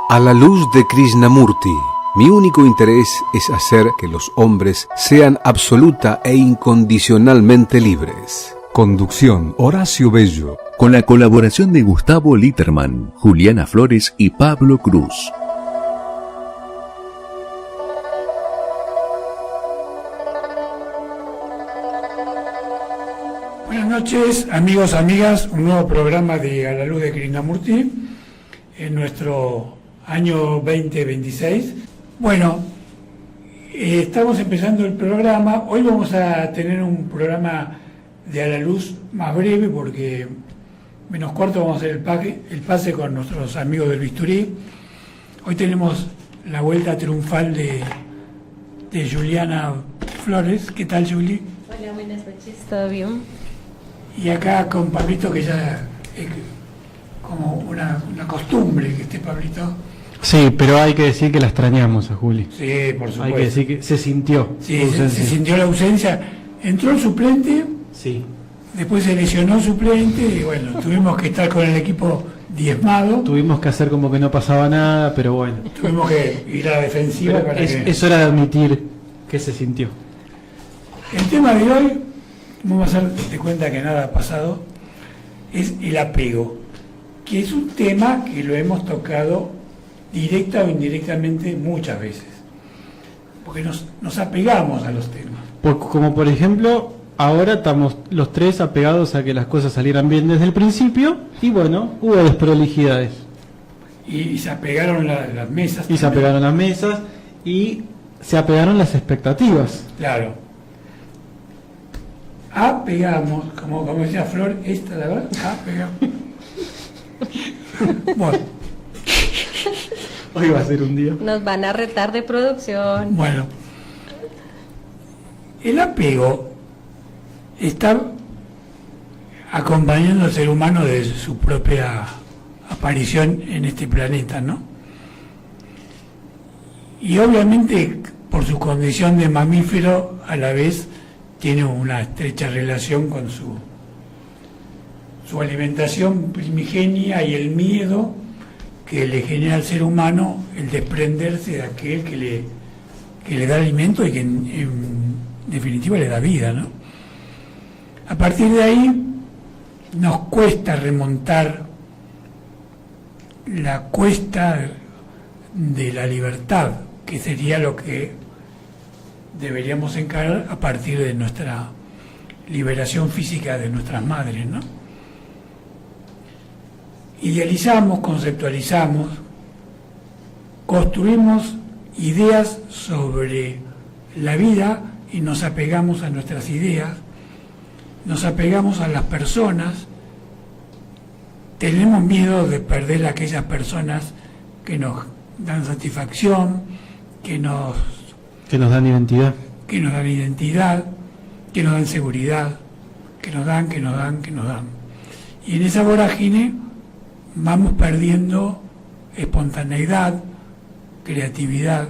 A la luz de Krishnamurti, mi único interés es hacer que los hombres sean absoluta e incondicionalmente libres. Conducción: Horacio Bello. Con la colaboración de Gustavo Litterman, Juliana Flores y Pablo Cruz. Buenas noches, amigos, amigas. Un nuevo programa de A la luz de Krishnamurti en nuestro año 2026. Bueno, estamos empezando el programa. Hoy vamos a tener un programa de A la luz más breve porque menos cuarto vamos a hacer el pase con nuestros amigos del Bisturí. Hoy tenemos la vuelta triunfal de Juliana Flores. ¿Qué tal, Juli? Hola, buenas noches, ¿todo bien? Y acá con Pablito, que ya es como una costumbre que esté Pablito. Sí, pero hay que decir que la extrañamos a Juli. Sí, por supuesto. Hay que decir que se sintió. Sí, se sintió la ausencia. Entró el suplente, Sí. después se lesionó el suplente y bueno, tuvimos que estar con el equipo diezmado. Tuvimos que hacer como que no pasaba nada, pero bueno. Tuvimos que ir a la defensiva Pero para que... es hora de admitir que se sintió. El tema de hoy, vamos a hacer de cuenta que nada ha pasado, es el apego, que es un tema que lo hemos tocado directa o indirectamente muchas veces, porque nos apegamos a los temas. Como por ejemplo, ahora estamos los tres apegados a que las cosas salieran bien desde el principio y bueno, hubo desprolijidades. Y se apegaron las mesas. Y se también. apegaron las mesas y se apegaron las expectativas. Claro. Apegamos, como decía Flor, esta la verdad, apegamos. Bueno. Hoy va a ser un día. Nos van a retar de producción. Bueno, el apego está acompañando al ser humano desde su propia aparición en este planeta, ¿no? Y obviamente, por su condición de mamífero, a la vez tiene una estrecha relación con su alimentación primigenia y el miedo que le genera al ser humano el desprenderse de aquel que le da alimento y que en definitiva le da vida, ¿no? A partir de ahí nos cuesta remontar la cuesta de la libertad, que sería lo que deberíamos encarar a partir de nuestra liberación física de nuestras madres, ¿no? Idealizamos, conceptualizamos, construimos ideas sobre la vida y nos apegamos a nuestras ideas, nos apegamos a las personas, tenemos miedo de perder a aquellas personas que nos dan satisfacción, que nos dan identidad. Que nos dan identidad, que nos dan seguridad, que nos dan. Y en esa vorágine vamos perdiendo espontaneidad, creatividad,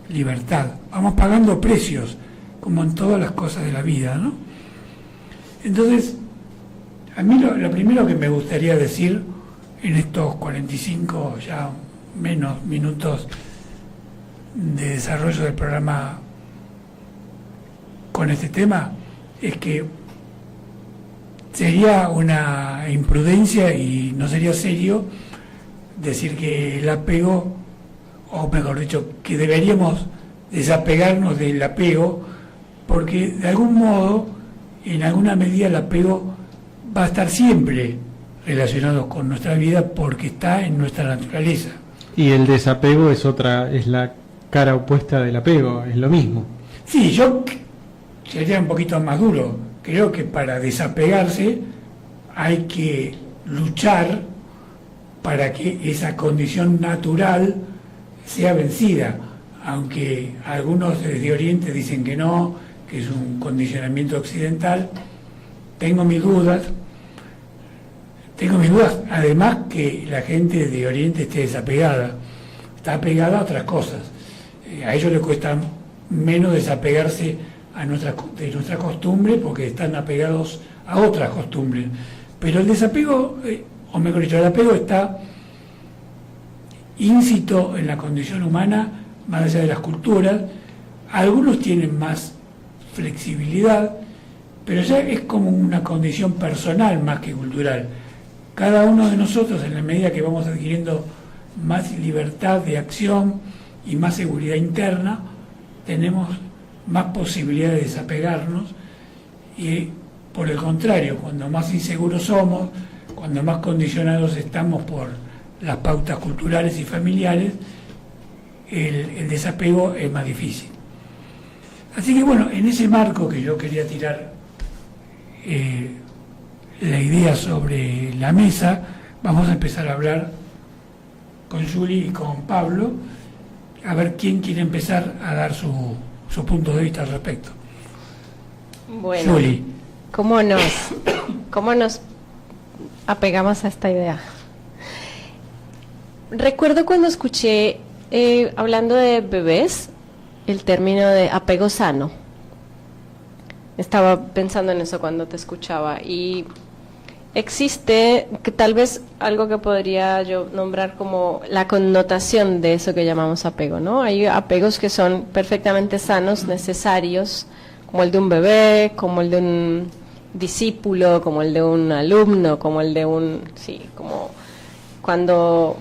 libertad. Vamos pagando precios, como en todas las cosas de la vida, ¿no? Entonces, a mí lo primero que me gustaría decir en estos 45 ya menos minutos de desarrollo del programa con este tema es que sería una imprudencia y no sería serio decir que el apego, o mejor dicho, que deberíamos desapegarnos del apego, porque de algún modo, en alguna medida, el apego va a estar siempre relacionado con nuestra vida porque está en nuestra naturaleza. Y el desapego es la cara opuesta del apego, es lo mismo. Sí, yo sería un poquito más duro. Creo que para desapegarse hay que luchar para que esa condición natural sea vencida, aunque algunos de Oriente dicen que no, que es un condicionamiento occidental. Tengo mis dudas, además que la gente de Oriente esté desapegada, está apegada a otras cosas. A ellos les cuesta menos desapegarse de nuestra costumbre porque están apegados a otras costumbres. Pero el desapego, o mejor dicho, el apego está íncito en la condición humana, más allá de las culturas. Algunos tienen más flexibilidad, pero ya es como una condición personal más que cultural. Cada uno de nosotros, en la medida que vamos adquiriendo más libertad de acción y más seguridad interna, tenemos más posibilidad de desapegarnos, y por el contrario, cuando más inseguros somos, cuando más condicionados estamos por las pautas culturales y familiares, el desapego es más difícil. Así que bueno, en ese marco que yo quería tirar la idea sobre la mesa, vamos a empezar a hablar con Juli y con Pablo, a ver quién quiere empezar a dar su punto de vista al respecto. Bueno, Juli. ¿cómo nos apegamos a esta idea? Recuerdo cuando escuché, hablando de bebés, el término de apego sano. Estaba pensando en eso cuando te escuchaba, y existe que tal vez algo que podría yo nombrar como la connotación de eso que llamamos apego, ¿no? Hay apegos que son perfectamente sanos, necesarios, como el de un bebé, como el de un discípulo, como el de un alumno, como el de un... Sí, como cuando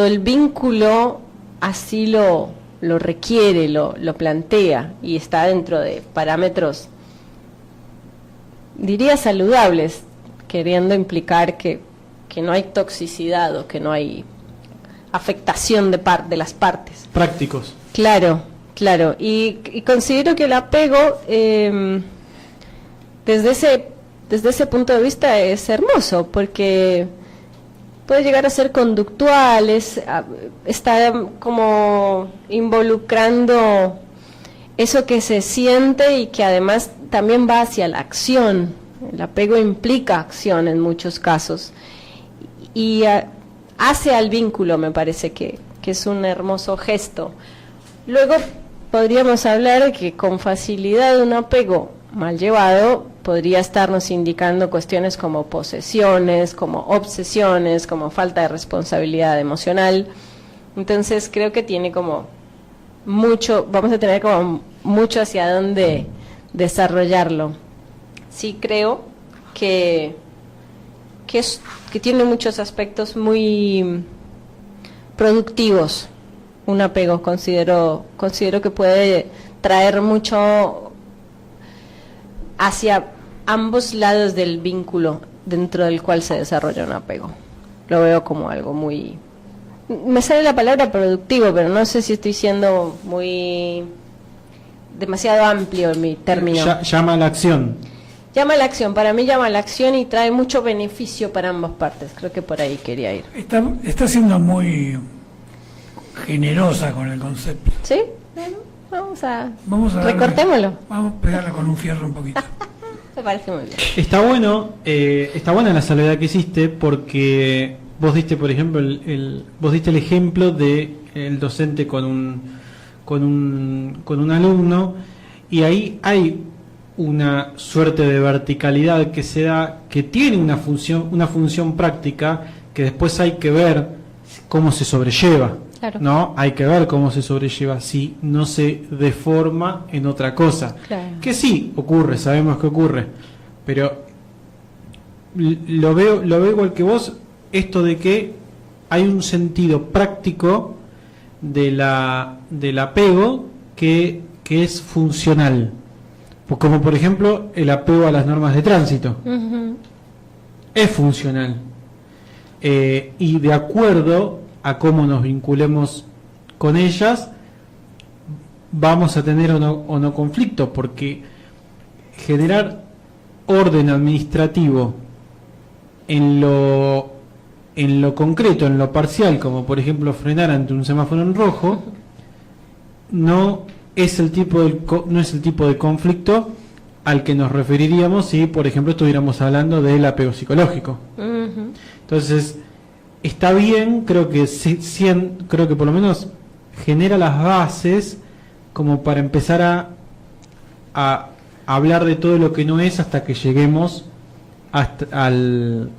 el vínculo así lo requiere, lo plantea y está dentro de parámetros, diría saludables, queriendo implicar que no hay toxicidad o que no hay afectación de las partes. Prácticos. Claro. Y considero que el apego, desde ese punto de vista, es hermoso, porque puede llegar a ser conductual, está como involucrando eso que se siente y que además también va hacia la acción. El apego implica acción en muchos casos y hace al vínculo, me parece que es un hermoso gesto. Luego podríamos hablar que con facilidad un apego mal llevado podría estarnos indicando cuestiones como posesiones, como obsesiones, como falta de responsabilidad emocional. Entonces creo que tiene como mucho, vamos a tener como mucho hacia dónde desarrollarlo. Sí creo que tiene muchos aspectos muy productivos. Un apego considero que puede traer mucho hacia ambos lados del vínculo dentro del cual se desarrolla un apego. Lo veo como algo muy... Me sale la palabra productivo, pero no sé si estoy siendo demasiado amplio en mi término. Llama a la acción. Llama a la acción, para mí llama a la acción y trae mucho beneficio para ambas partes. Creo que por ahí quería ir. Está siendo muy generosa con el concepto. ¿Sí? Bueno, vamos a recortémoslo. Vamos a pegarla con un fierro un poquito. Me parece muy bien. Está buena la salvedad que hiciste, porque vos diste, por ejemplo, vos diste el ejemplo de el docente con un alumno, y ahí hay una suerte de verticalidad que se da, que tiene una función práctica, que después hay que ver cómo se sobrelleva. Claro. ¿No? Hay que ver cómo se sobrelleva, si no se deforma en otra cosa. Claro. Que sí, ocurre, sabemos que ocurre, pero lo veo igual que vos, esto de que hay un sentido práctico del apego que es funcional. Como por ejemplo el apego a las normas de tránsito. Uh-huh. Es funcional. Y de acuerdo a cómo nos vinculemos con ellas, vamos a tener o no conflicto, porque generar orden administrativo en lo concreto, en lo parcial, como por ejemplo frenar ante un semáforo en rojo, no es el tipo de conflicto al que nos referiríamos si, por ejemplo, estuviéramos hablando del apego psicológico. Uh-huh. Entonces, está bien, creo que por lo menos genera las bases como para empezar a hablar de todo lo que no es, hasta que lleguemos al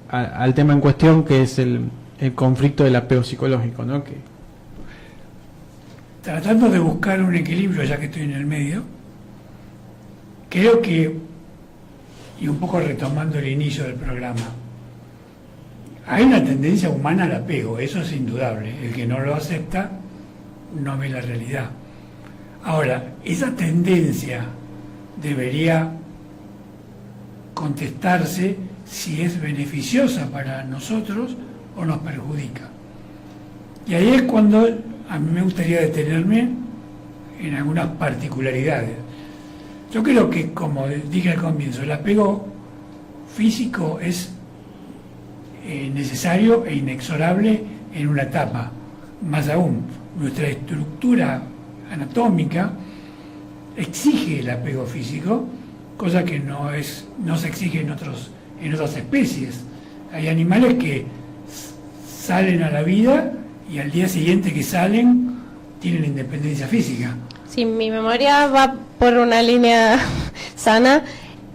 tema en cuestión, que es el el conflicto del apego psicológico, ¿no? Que tratando de buscar un equilibrio, ya que estoy en el medio, creo que, y un poco retomando el inicio del programa, hay una tendencia humana al apego, eso es indudable. El que no lo acepta no ve la realidad. Ahora, esa tendencia debería contestarse si es beneficiosa para nosotros o nos perjudica. Y ahí es cuando a mí me gustaría detenerme en algunas particularidades. Yo creo que, como dije al comienzo, el apego físico es necesario e inexorable en una etapa. Más aún, nuestra estructura anatómica exige el apego físico, cosa que no se exige en otras especies. Hay animales que salen a la vida y al día siguiente que salen tienen independencia física. Si mi memoria va por una línea sana,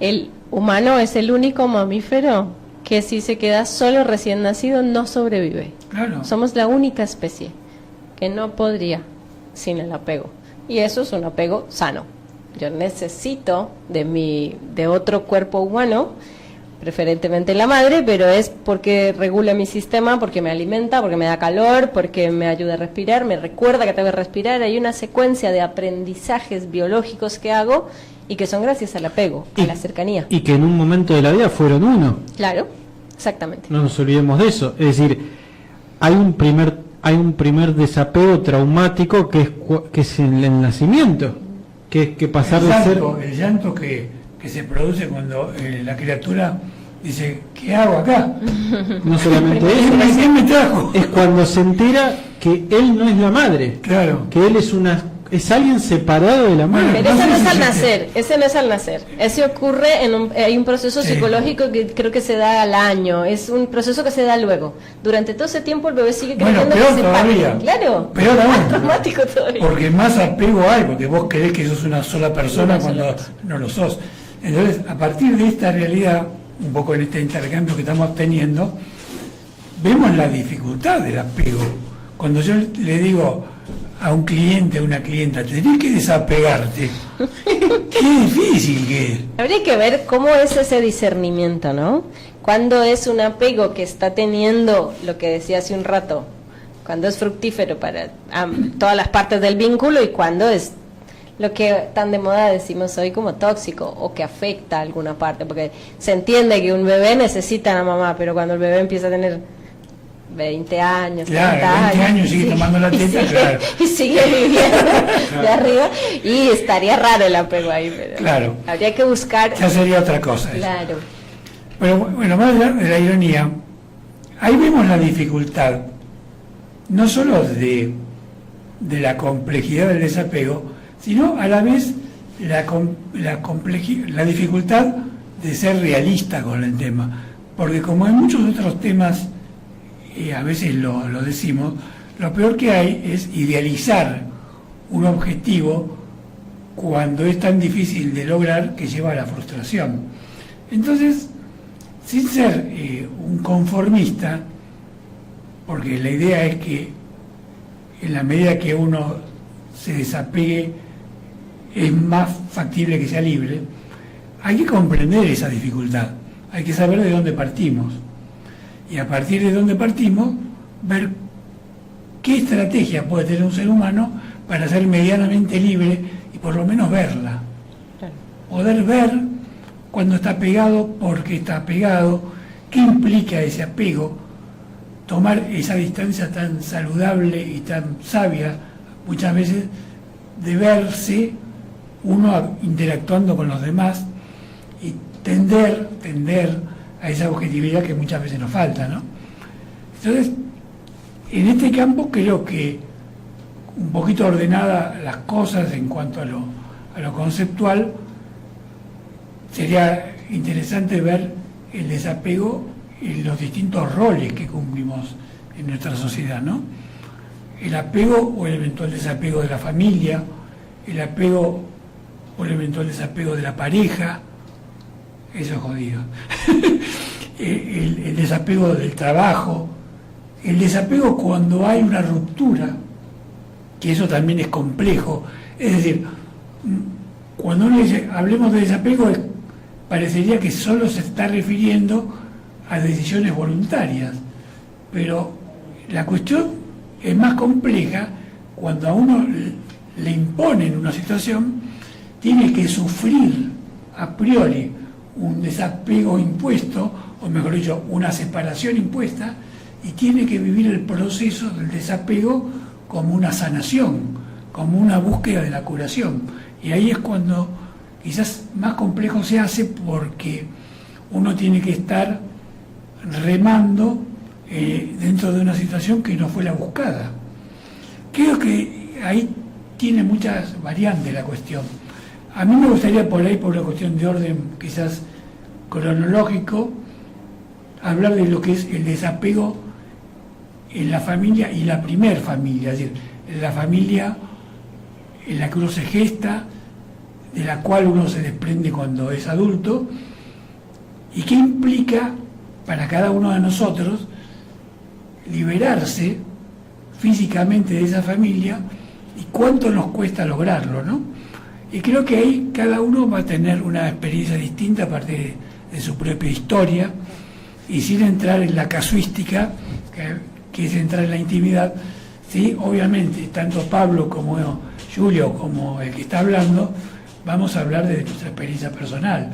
el humano es el único mamífero que si se queda solo recién nacido no sobrevive. Claro. Somos la única especie que no podría sin el apego. Y eso es un apego sano. Yo necesito de otro cuerpo humano, preferentemente la madre, pero es porque regula mi sistema, porque me alimenta, porque me da calor, porque me ayuda a respirar, me recuerda que tengo que respirar. Hay una secuencia de aprendizajes biológicos que hago y que son gracias al apego, a la cercanía. Y que en un momento de la vida fueron uno. Claro, exactamente. No nos olvidemos de eso. Es decir, hay un primer desapego traumático que es el nacimiento, que pasar de ser... El llanto que se produce cuando la criatura dice, ¿qué hago acá? No solamente ¿Quién me trajo? es cuando se entera que él no es la madre, Claro. que él es alguien separado de la madre. Pero ese no es al nacer, ese ocurre hay un proceso psicológico que creo que se da al año, es un proceso que se da luego. Durante todo ese tiempo el bebé sigue creyendo peor que se todavía. Claro, Peor más aún. traumático todavía. Porque más apego hay, porque vos creés que sos una sola persona cuando no lo sos. Entonces, a partir de esta realidad, un poco en este intercambio que estamos teniendo, vemos la dificultad del apego. Cuando yo le digo a un cliente, a una clienta, tenés que desapegarte. Qué difícil que es. Habría que ver cómo es ese discernimiento, ¿no? Cuando es un apego que está teniendo, lo que decía hace un rato, cuando es fructífero para todas las partes del vínculo y cuando es lo que tan de moda decimos hoy como tóxico o que afecta a alguna parte, porque se entiende que un bebé necesita a la mamá, pero cuando el bebé empieza a tener 20 años, Claro, 20 años sigue tomando la teta, claro. Y sigue viviendo de arriba, y estaría raro el apego ahí, pero Claro. habría que buscar. Ya sería otra cosa. Claro. Pero bueno, más allá de la ironía, ahí vemos la dificultad, no solo de la complejidad del desapego, sino a la vez la dificultad de ser realista con el tema. Porque como en muchos otros temas, a veces lo decimos, lo peor que hay es idealizar un objetivo cuando es tan difícil de lograr que lleva a la frustración. Entonces, sin ser un conformista, porque la idea es que en la medida que uno se desapegue es más factible que sea libre, hay que comprender esa dificultad, hay que saber de dónde partimos y a partir de dónde partimos ver qué estrategia puede tener un ser humano para ser medianamente libre y por lo menos verla, poder ver cuando está pegado, por qué está pegado, qué implica ese apego, tomar esa distancia tan saludable y tan sabia muchas veces de verse uno interactuando con los demás y tender a esa objetividad que muchas veces nos falta, ¿no? Entonces, en este campo creo que un poquito ordenada las cosas en cuanto a lo conceptual, sería interesante ver el desapego y los distintos roles que cumplimos en nuestra sociedad, ¿no? El apego o el eventual desapego de la familia, el apego o el eventual desapego de la pareja, eso es jodido. El desapego del trabajo, El desapego cuando hay una ruptura, que eso también es complejo, es decir, cuando uno dice hablemos de desapego, parecería que solo se está refiriendo a decisiones voluntarias, pero la cuestión es más compleja cuando a uno le imponen una situación, tiene que sufrir a priori un desapego impuesto, o mejor dicho, una separación impuesta, y tiene que vivir el proceso del desapego como una sanación, como una búsqueda de la curación. Y ahí es cuando quizás más complejo se hace, porque uno tiene que estar remando dentro de una situación que no fue la buscada. Creo que ahí tiene muchas variantes la cuestión. A mí me gustaría por ahí, por una cuestión de orden quizás cronológico, hablar de lo que es el desapego en la familia y la primer familia, es decir, en la familia en la que uno se gesta, de la cual uno se desprende cuando es adulto, y qué implica para cada uno de nosotros liberarse físicamente de esa familia y cuánto nos cuesta lograrlo, ¿no? Y creo que ahí cada uno va a tener una experiencia distinta a partir de su propia historia, y sin entrar en la casuística, que es entrar en la intimidad. Sí, obviamente, tanto Pablo como Julio, como el que está hablando, vamos a hablar de nuestra experiencia personal.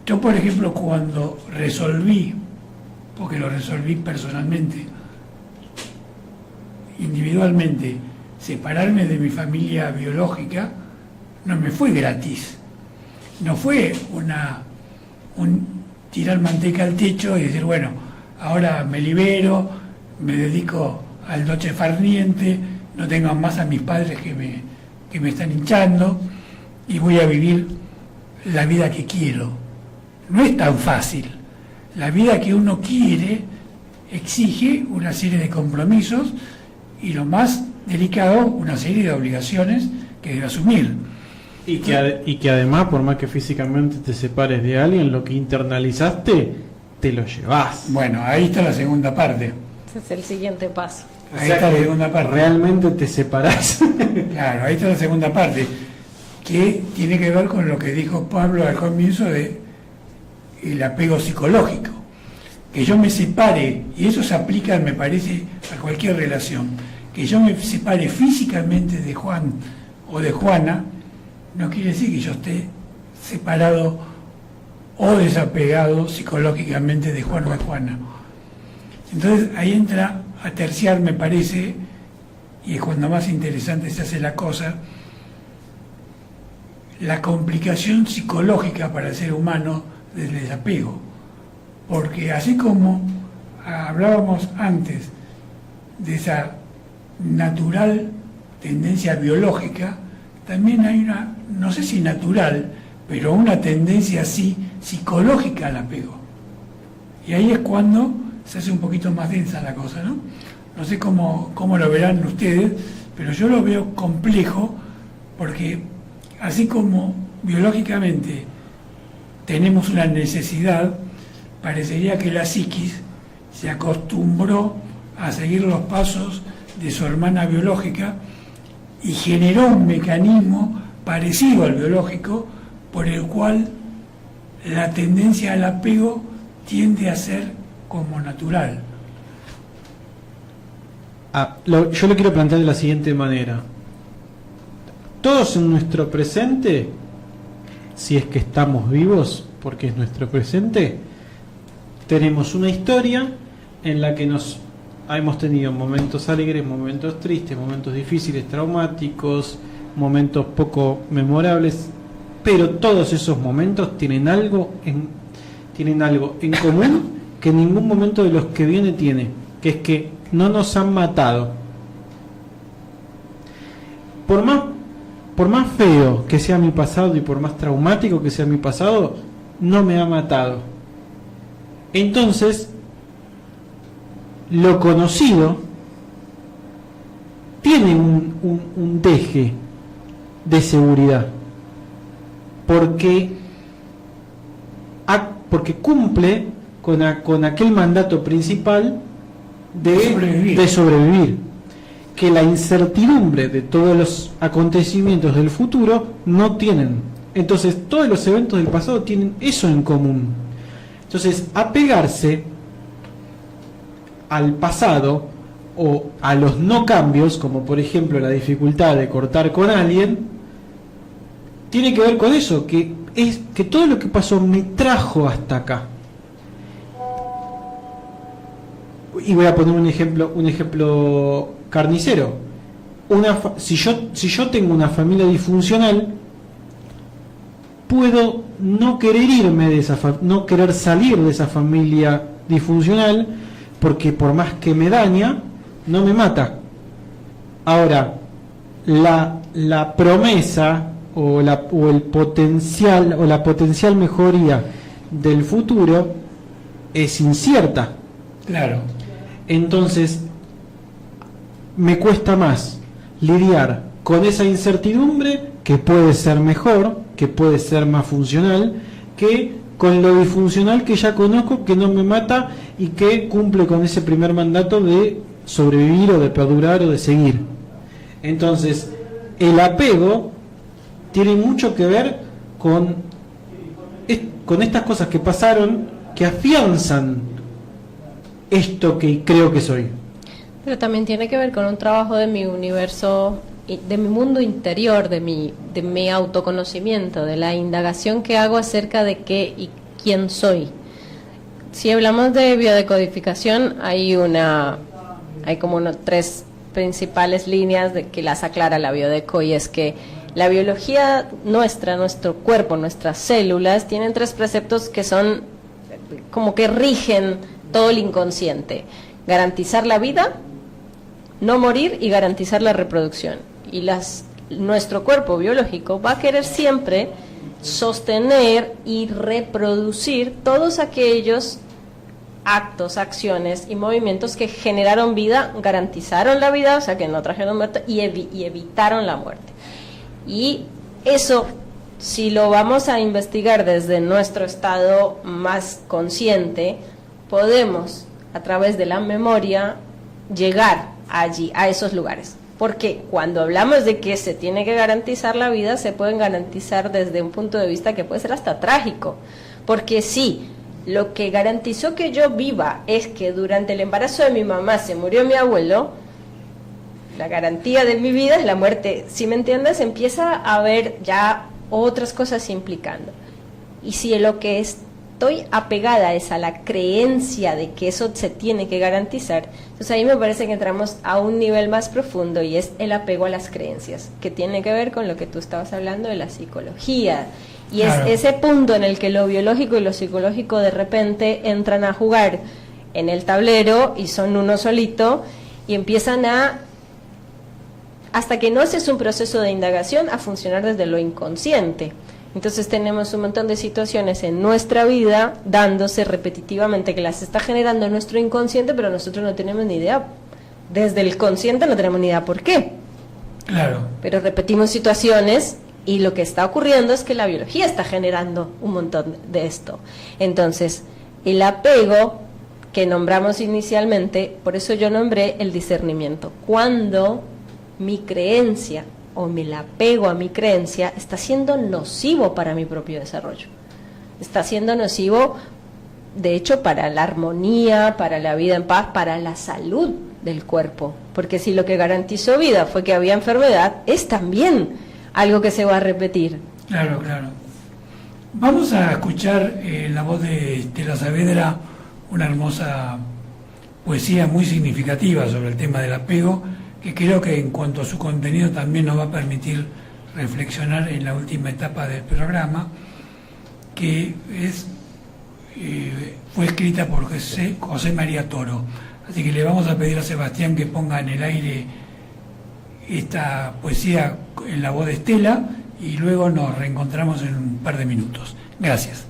Yo, por ejemplo, cuando resolví, porque lo resolví personalmente, individualmente, separarme de mi familia biológica, no me fue gratis. No fue un tirar manteca al techo y decir, bueno, ahora me libero, me dedico al noche farniente, no tengo más a mis padres que me están hinchando, y voy a vivir la vida que quiero. No es tan fácil. La vida que uno quiere exige una serie de compromisos y, lo más delicado, una serie de obligaciones que debe asumir. Y que además, por más que físicamente te separes de alguien, lo que internalizaste, te lo llevas. Bueno, ahí está la segunda parte. Ese es el siguiente paso. Ahí está la segunda parte. Realmente te separás. Claro, ahí está la segunda parte, que tiene que ver con lo que dijo Pablo al comienzo de el apego psicológico. Que yo me separe, y eso se aplica, me parece, a cualquier relación, que yo me separe físicamente de Juan o de Juana, no quiere decir que yo esté separado o desapegado psicológicamente de Juan o de Juana. Entonces ahí entra a terciar, me parece, y es cuando más interesante se hace la cosa, la complicación psicológica para el ser humano del desapego. Porque así como hablábamos antes de esa natural tendencia biológica, también hay una, no sé si natural, pero una tendencia así psicológica al apego. Y ahí es cuando se hace un poquito más densa la cosa, ¿no? No sé cómo lo verán ustedes, pero yo lo veo complejo, porque así como biológicamente tenemos una necesidad, parecería que la psiquis se acostumbró a seguir los pasos de su hermana biológica y generó un mecanismo parecido al biológico, por el cual la tendencia al apego tiende a ser como natural. Yo lo quiero plantear de la siguiente manera. Todos en nuestro presente, si es que estamos vivos, porque es nuestro presente, tenemos una historia en la que hemos tenido momentos alegres, momentos tristes, momentos difíciles, traumáticos, momentos poco memorables, pero todos esos momentos tienen algo en común que ningún momento de los que viene tiene, que es que no nos han matado. Por más feo que sea mi pasado y por más traumático que sea mi pasado, no me ha matado. Entonces, lo conocido tiene un deje de seguridad, porque cumple con aquel mandato principal de sobrevivir. Que la incertidumbre de todos los acontecimientos del futuro no tienen. Entonces, todos los eventos del pasado tienen eso en común. Entonces, apegarse al pasado o a los no cambios, como por ejemplo la dificultad de cortar con alguien, tiene que ver con eso, que es que todo lo que pasó me trajo hasta acá. Y voy a poner un ejemplo carnicero. Si yo tengo una familia disfuncional, puedo no querer irme de no querer salir de esa familia disfuncional, porque por más que me daña, no me mata. Ahora, la promesa o el potencial o la potencial mejoría del futuro es incierta. Claro. Entonces, me cuesta más lidiar con esa incertidumbre, que puede ser mejor, que puede ser más funcional, que con lo disfuncional que ya conozco, que no me mata y que cumple con ese primer mandato de sobrevivir o de perdurar o de seguir. Entonces, el apego tiene mucho que ver con estas cosas que pasaron, que afianzan esto que creo que soy. Pero también tiene que ver con un trabajo de mi universo, de mi mundo interior, de mi autoconocimiento, de la indagación que hago acerca de qué y quién soy. Si hablamos de biodecodificación, hay como tres principales líneas de que las aclara la biodeco, y es que la biología nuestra, nuestro cuerpo, nuestras células, tienen tres preceptos que son como que rigen todo el inconsciente: garantizar la vida, no morir y garantizar la reproducción. Y nuestro cuerpo biológico va a querer siempre sostener y reproducir todos aquellos actos, acciones y movimientos que generaron vida, garantizaron la vida, o sea que no trajeron muerte, y evitaron la muerte. Y eso, si lo vamos a investigar desde nuestro estado más consciente, podemos, a través de la memoria, llegar allí, a esos lugares. Porque cuando hablamos de que se tiene que garantizar la vida, se pueden garantizar desde un punto de vista que puede ser hasta trágico. Porque sí, lo que garantizó que yo viva es que durante el embarazo de mi mamá se murió mi abuelo, la garantía de mi vida es la muerte. Si me entiendes, empieza a haber ya otras cosas implicando. Y si lo que estoy apegada es a la creencia de que eso se tiene que garantizar, entonces ahí me parece que entramos a un nivel más profundo, y es el apego a las creencias, que tiene que ver con lo que tú estabas hablando de la psicología. Y claro, es ese punto en el que lo biológico y lo psicológico de repente entran a jugar en el tablero y son uno solito, y empiezan hasta que no haces un proceso de indagación, a funcionar desde lo inconsciente. Entonces tenemos un montón de situaciones en nuestra vida dándose repetitivamente, que las está generando nuestro inconsciente, pero nosotros no tenemos ni idea. Desde el consciente no tenemos ni idea por qué. Claro. Pero repetimos situaciones, y lo que está ocurriendo es que la biología está generando un montón de esto. Entonces, el apego que nombramos inicialmente, por eso yo nombré el discernimiento. Cuando mi creencia o el apego a mi creencia está siendo nocivo para mi propio desarrollo, está siendo nocivo, de hecho, para la armonía, para la vida en paz, para la salud del cuerpo, porque si lo que garantizó vida fue que había enfermedad, es también algo que se va a repetir. Claro, claro. Vamos a escuchar la voz de Estela Saavedra, una hermosa poesía muy significativa sobre el tema del apego, que creo que en cuanto a su contenido también nos va a permitir reflexionar en la última etapa del programa, que fue escrita por José María Toro. Así que le vamos a pedir a Sebastián que ponga en el aire esta poesía en la voz de Estela, y luego nos reencontramos en un par de minutos. Gracias.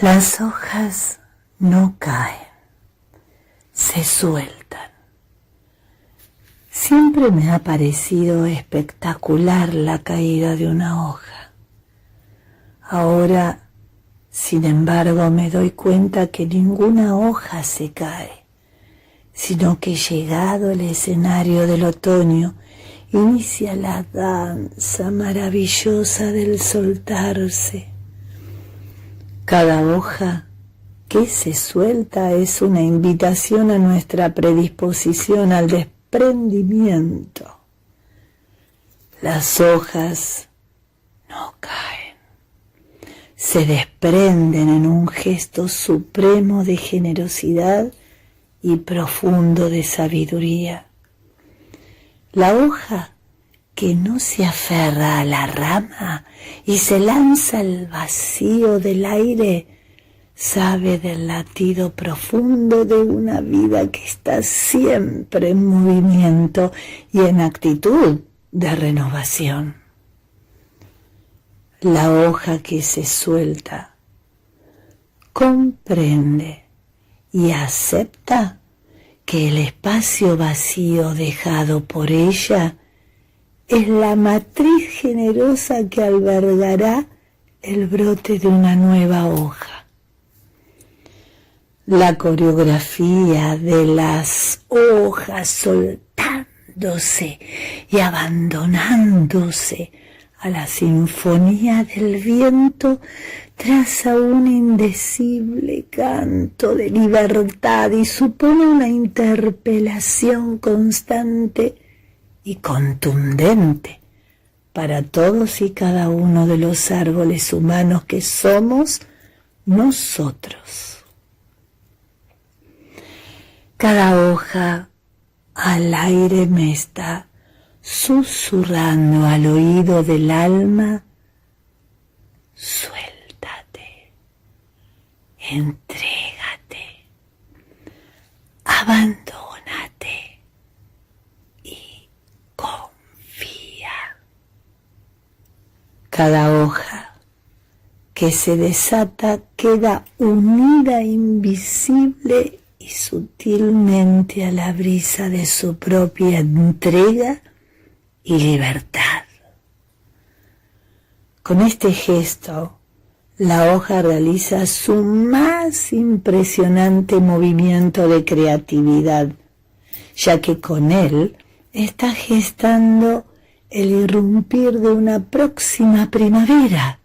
Las hojas no caen, se sueltan. Siempre me ha parecido espectacular la caída de una hoja. Ahora Sin embargo, me doy cuenta que ninguna hoja se cae, sino que llegado el escenario del otoño, inicia la danza maravillosa del soltarse. Cada hoja que se suelta es una invitación a nuestra predisposición al desprendimiento. Las hojas no caen, se desprenden en un gesto supremo de generosidad y profundo de sabiduría. La hoja que no se aferra a la rama y se lanza al vacío del aire sabe del latido profundo de una vida que está siempre en movimiento y en actitud de renovación. La hoja que se suelta comprende y acepta que el espacio vacío dejado por ella es la matriz generosa que albergará el brote de una nueva hoja. La coreografía de las hojas soltándose y abandonándose a la sinfonía del viento traza un indecible canto de libertad y supone una interpelación constante y contundente para todos y cada uno de los árboles humanos que somos nosotros. Cada hoja al aire me está susurrando al oído del alma: suéltate, entrégate, abandónate y confía. Cada hoja que se desata queda unida invisible y sutilmente a la brisa de su propia entrega y libertad. Con este gesto, la hoja realiza su más impresionante movimiento de creatividad, ya que con él está gestando el irrumpir de una próxima primavera.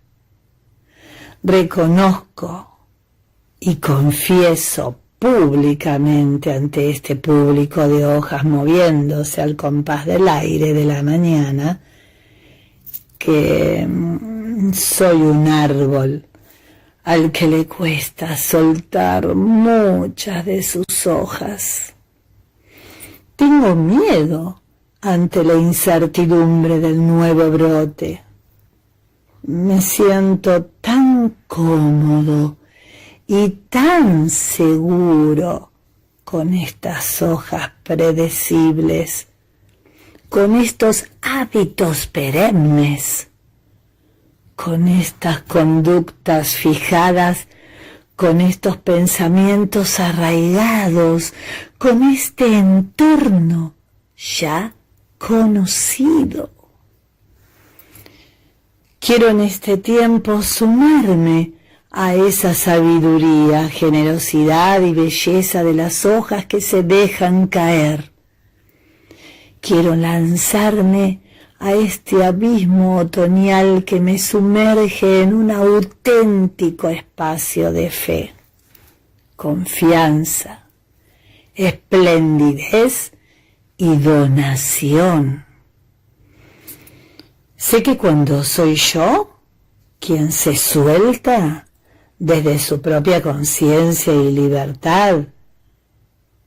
Reconozco y confieso públicamente ante este público de hojas moviéndose al compás del aire de la mañana que soy un árbol al que le cuesta soltar muchas de sus hojas. Tengo miedo ante la incertidumbre del nuevo brote. Me siento tan cómodo y tan seguro con estas hojas predecibles, con estos hábitos perennes, con estas conductas fijadas, con estos pensamientos arraigados, con este entorno ya conocido. Quiero en este tiempo sumarme a esa sabiduría, generosidad y belleza de las hojas que se dejan caer. Quiero lanzarme a este abismo otoñal que me sumerge en un auténtico espacio de fe, confianza, esplendidez y donación. Sé que cuando soy yo quien se suelta desde su propia conciencia y libertad,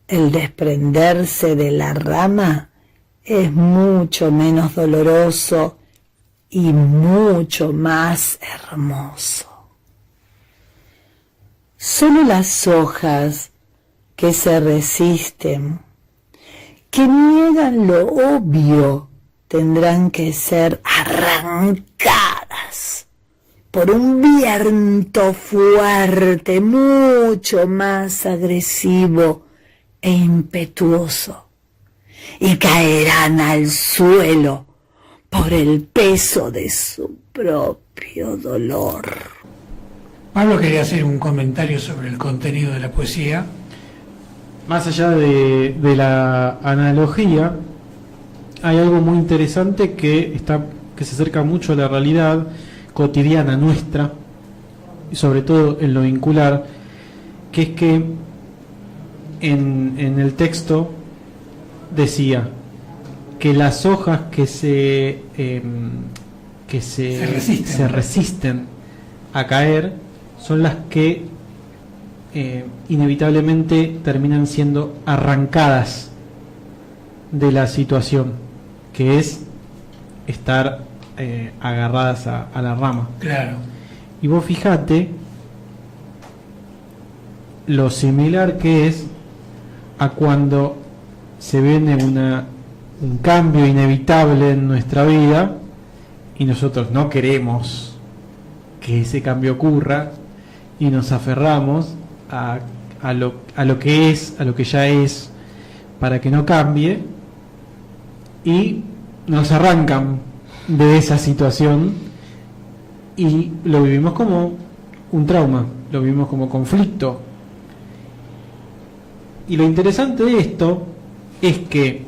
el desprenderse de la rama es mucho menos doloroso y mucho más hermoso. Solo las hojas que se resisten, que niegan lo obvio, tendrán que ser arrancadas por un viento fuerte, mucho más agresivo e impetuoso, y caerán al suelo por el peso de su propio dolor. Pablo quería hacer un comentario sobre el contenido de la poesía. Más allá de la analogía, hay algo muy interesante que se acerca mucho a la realidad cotidiana nuestra, y sobre todo en lo vincular, que es que en el texto decía que las hojas que se resisten a caer son las que inevitablemente terminan siendo arrancadas de la situación, que es estar agarradas a la rama. Claro. Y vos fijate lo similar que es a cuando se viene un cambio inevitable en nuestra vida y nosotros no queremos que ese cambio ocurra y nos aferramos a lo que es, a lo que ya es, para que no cambie, y nos arrancan de esa situación y lo vivimos como un trauma, lo vivimos como conflicto. Y lo interesante de esto es que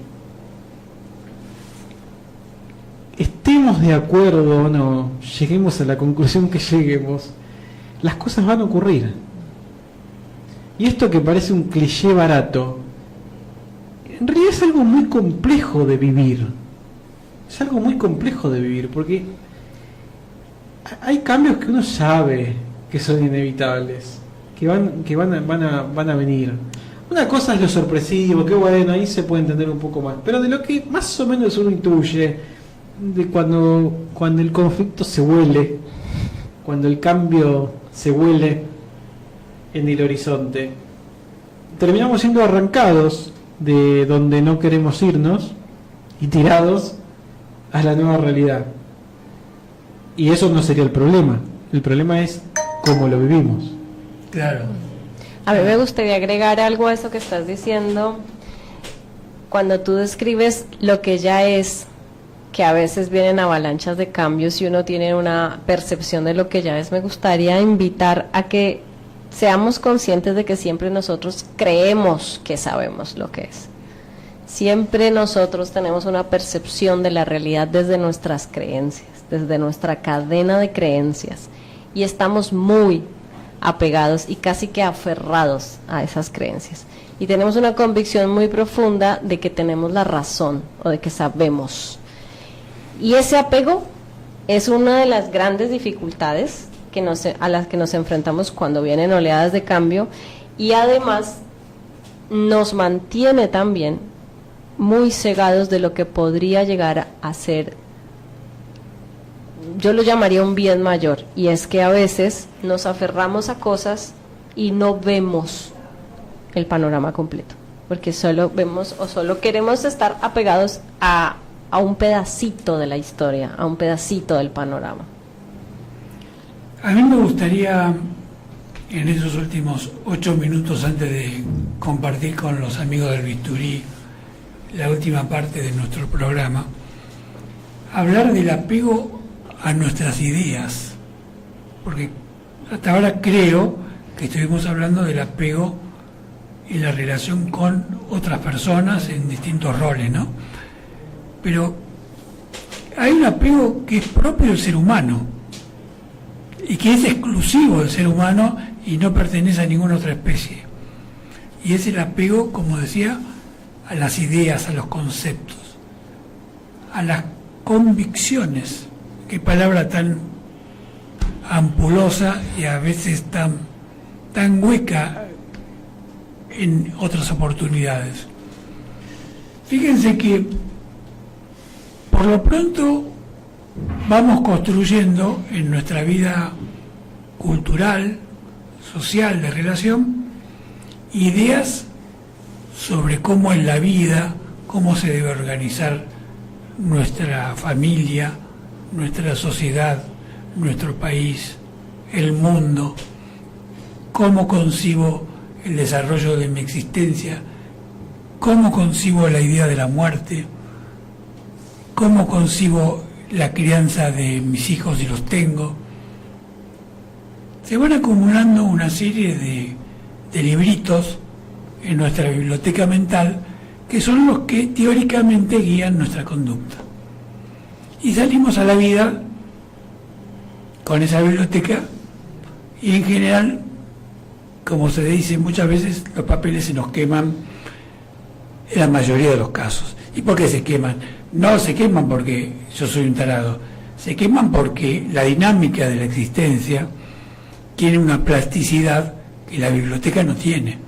estemos de acuerdo o no, lleguemos a la conclusión que lleguemos, las cosas van a ocurrir. Y esto que parece un cliché barato, en realidad es algo muy complejo de vivir. Es algo muy complejo de vivir, porque hay cambios que uno sabe que son inevitables, que van a venir. Una cosa es lo sorpresivo, que bueno, ahí se puede entender un poco más, pero de lo que más o menos uno intuye, de cuando el conflicto se huele, cuando el cambio se huele en el horizonte, terminamos siendo arrancados de donde no queremos irnos y tirados a la nueva realidad. Y eso no sería el problema es cómo lo vivimos. Claro. A mí me gustaría agregar algo a eso que estás diciendo. Cuando tú describes lo que ya es, que a veces vienen avalanchas de cambios y uno tiene una percepción de lo que ya es, me gustaría invitar a que seamos conscientes de que siempre nosotros creemos que sabemos lo que es. Siempre nosotros tenemos una percepción de la realidad desde nuestras creencias, desde nuestra cadena de creencias, y estamos muy apegados y casi que aferrados a esas creencias. Y tenemos una convicción muy profunda de que tenemos la razón o de que sabemos. Y ese apego es una de las grandes dificultades a las que nos enfrentamos cuando vienen oleadas de cambio, y además nos mantiene también muy cegados de lo que podría llegar a ser, yo lo llamaría un bien mayor, y es que a veces nos aferramos a cosas y no vemos el panorama completo, porque solo vemos o solo queremos estar apegados a un pedacito de la historia, a un pedacito del panorama. A mí me gustaría, en esos últimos 8 minutos antes de compartir con los amigos del Bisturí la última parte de nuestro programa, hablar del apego a nuestras ideas, porque hasta ahora creo que estuvimos hablando del apego y la relación con otras personas en distintos roles, ¿no? Pero hay un apego que es propio del ser humano y que es exclusivo del ser humano y no pertenece a ninguna otra especie, y es el apego, como decía, a las ideas, a los conceptos, a las convicciones. Qué palabra tan ampulosa y a veces tan hueca en otras oportunidades. Fíjense que por lo pronto vamos construyendo en nuestra vida cultural, social, de relación, ideas sobre cómo es la vida, cómo se debe organizar nuestra familia, nuestra sociedad, nuestro país, el mundo, cómo concibo el desarrollo de mi existencia, cómo concibo la idea de la muerte, cómo concibo la crianza de mis hijos si los tengo. se van acumulando una serie de libritos en nuestra biblioteca mental que son los que teóricamente guían nuestra conducta. Y salimos a la vida con esa biblioteca y en general, como se dice muchas veces, los papeles se nos queman en la mayoría de los casos. ¿Y por qué se queman? No se queman porque yo soy un tarado, se queman porque la dinámica de la existencia tiene una plasticidad que la biblioteca no tiene.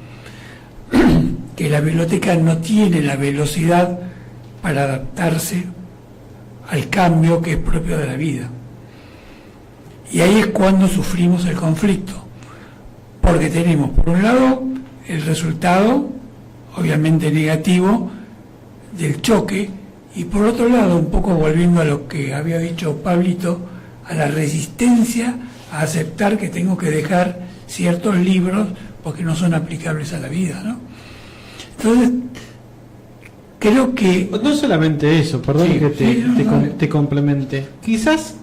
Que la biblioteca no tiene la velocidad para adaptarse al cambio que es propio de la vida. Y ahí es cuando sufrimos el conflicto, porque tenemos por un lado el resultado obviamente negativo del choque y por otro lado, un poco volviendo a lo que había dicho Pablito, a la resistencia a aceptar que tengo que dejar ciertos libros porque no son aplicables a la vida, ¿no? Entonces, creo que... No solamente eso, perdón Sí, que sí, no. te complemente. Quizás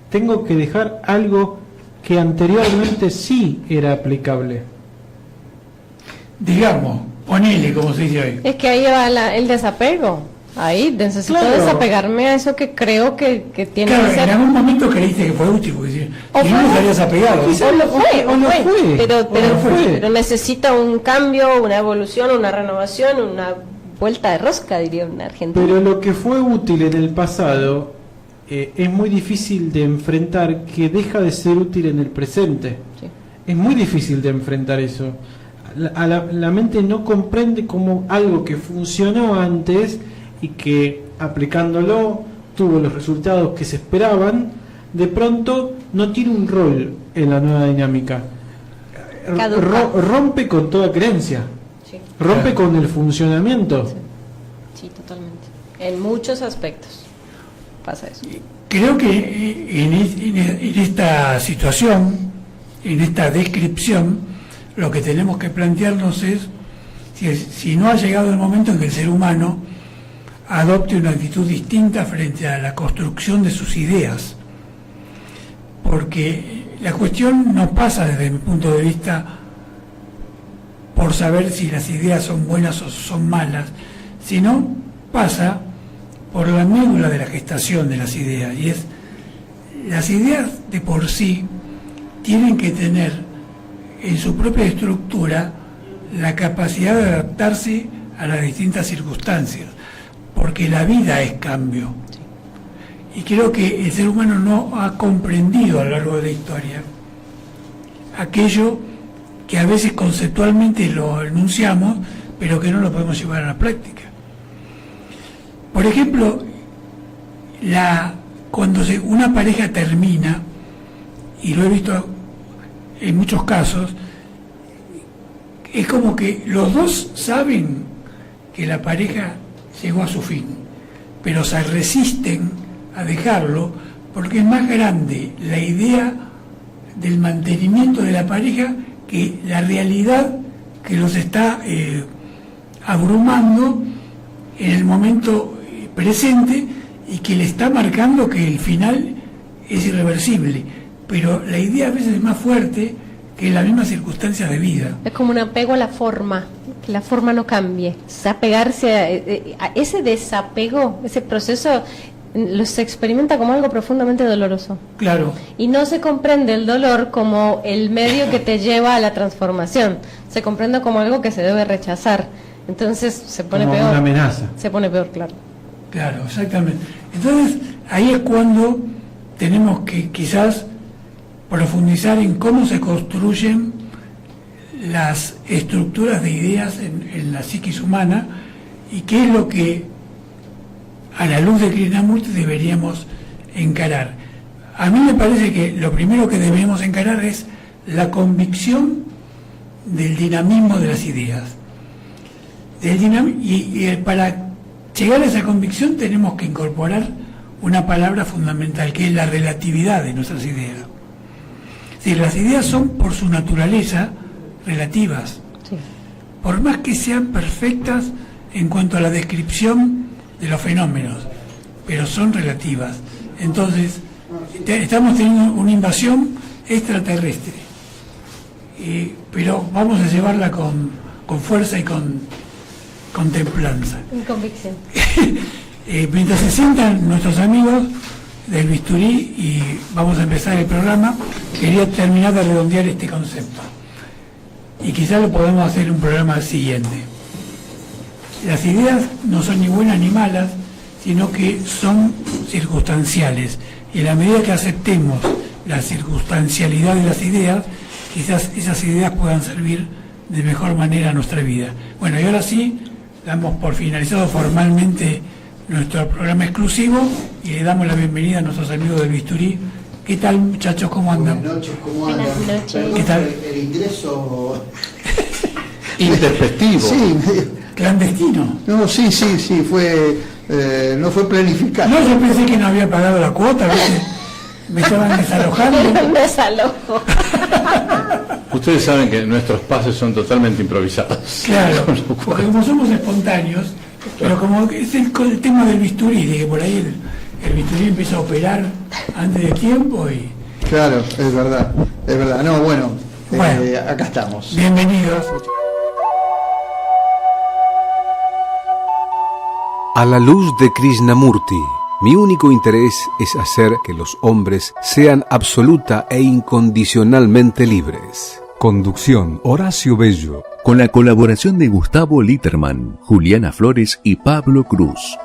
tengo que dejar algo que anteriormente sí era aplicable. Digamos, ponele, como se dice hoy. Es que ahí va el desapego. Ahí necesito Claro. desapegarme a eso que creo que tiene Claro, que ser. en algún momento creíste que fue útil, porque si O si no fue- estarías apegado. O lo fue, o no fue, pero necesita un cambio, una evolución, una renovación, una vuelta de rosca, diría un argentino. Pero lo que fue útil en el pasado es muy difícil de enfrentar, que deja de ser útil en el presente. Sí. Es muy difícil de enfrentar eso. La mente no comprende cómo algo que funcionó antes y que aplicándolo tuvo los resultados que se esperaban, de pronto no tiene un rol en la nueva dinámica. Caduca. Rompe con toda creencia, Sí, rompe con el funcionamiento. sí, totalmente. En muchos aspectos pasa eso. Creo que en esta situación, en esta descripción, lo que tenemos que plantearnos es si no ha llegado el momento en que el ser humano adopte una actitud distinta frente a la construcción de sus ideas. Porque la cuestión no pasa, desde mi punto de vista, por saber si las ideas son buenas o son malas, sino pasa por la médula de la gestación de las ideas. Y es, las ideas de por sí tienen que tener en su propia estructura la capacidad de adaptarse a las distintas circunstancias, porque la vida es cambio. Y creo que el ser humano no ha comprendido a lo largo de la historia aquello que a veces conceptualmente lo enunciamos, pero que no lo podemos llevar a la práctica. Por ejemplo, cuando una pareja termina, y lo he visto en muchos casos, es como que los dos saben que la pareja llegó a su fin, pero se resisten a dejarlo porque es más grande la idea del mantenimiento de la pareja que la realidad que los está abrumando en el momento presente y que le está marcando que el final es irreversible. Pero la idea a veces es más fuerte que las mismas circunstancias de vida. Es como un apego a la forma, que la forma no cambie. Apegarse a ese desapego, ese proceso, se experimenta como algo profundamente doloroso. Claro. Y no se comprende el dolor como el medio que te lleva a la transformación. Se comprende como algo que se debe rechazar. Entonces se pone Como peor. una amenaza. Se pone peor, claro. Claro, exactamente. Entonces, ahí es cuando tenemos que quizás profundizar en cómo se construyen las estructuras de ideas en la psiquis humana y qué es lo que a la luz de Krishnamurti deberíamos encarar. A mí me parece que lo primero que debemos encarar es la convicción del dinamismo de las ideas. Y para llegar a esa convicción tenemos que incorporar una palabra fundamental, que es la relatividad de nuestras ideas. Es decir, las ideas son por su naturaleza relativas, Sí. por más que sean perfectas en cuanto a la descripción de los fenómenos, pero son relativas. Entonces, estamos teniendo una invasión extraterrestre. Pero vamos a llevarla con fuerza y con templanza. En convicción. Mientras se sientan nuestros amigos del bisturí y vamos a empezar el programa, quería terminar de redondear este concepto. Y quizás lo podemos hacer en un programa siguiente. Las ideas no son ni buenas ni malas, sino que son circunstanciales. Y en la medida que aceptemos la circunstancialidad de las ideas, quizás esas ideas puedan servir de mejor manera a nuestra vida. Bueno, y ahora sí, damos por finalizado formalmente nuestro programa exclusivo y le damos la bienvenida a nuestros amigos del bisturí. ¿Qué tal, muchachos? ¿Cómo andan? Buenas noches, ¿cómo andan? Buenas noches. Perdón ¿Qué tal? El ingreso... Intempestivo. Sí, Clandestino. no, sí, fue... no fue planificado. No, yo pensé que no había pagado la cuota, ¿viste? Me estaban desalojando. Un desalojo. Ustedes saben que nuestros pases son totalmente improvisados. Claro, Con lo cual- porque como somos espontáneos, pero como es el tema del bisturí, de que por ahí el bisturí empieza a operar antes de tiempo y... Claro, es verdad. No, bueno, Bueno. acá estamos. Bienvenidos. A la luz de Krishnamurti, mi único interés es hacer que los hombres sean absoluta e incondicionalmente libres. Conducción Horacio Bello. Con la colaboración de Gustavo Litterman, Juliana Flores y Pablo Cruz.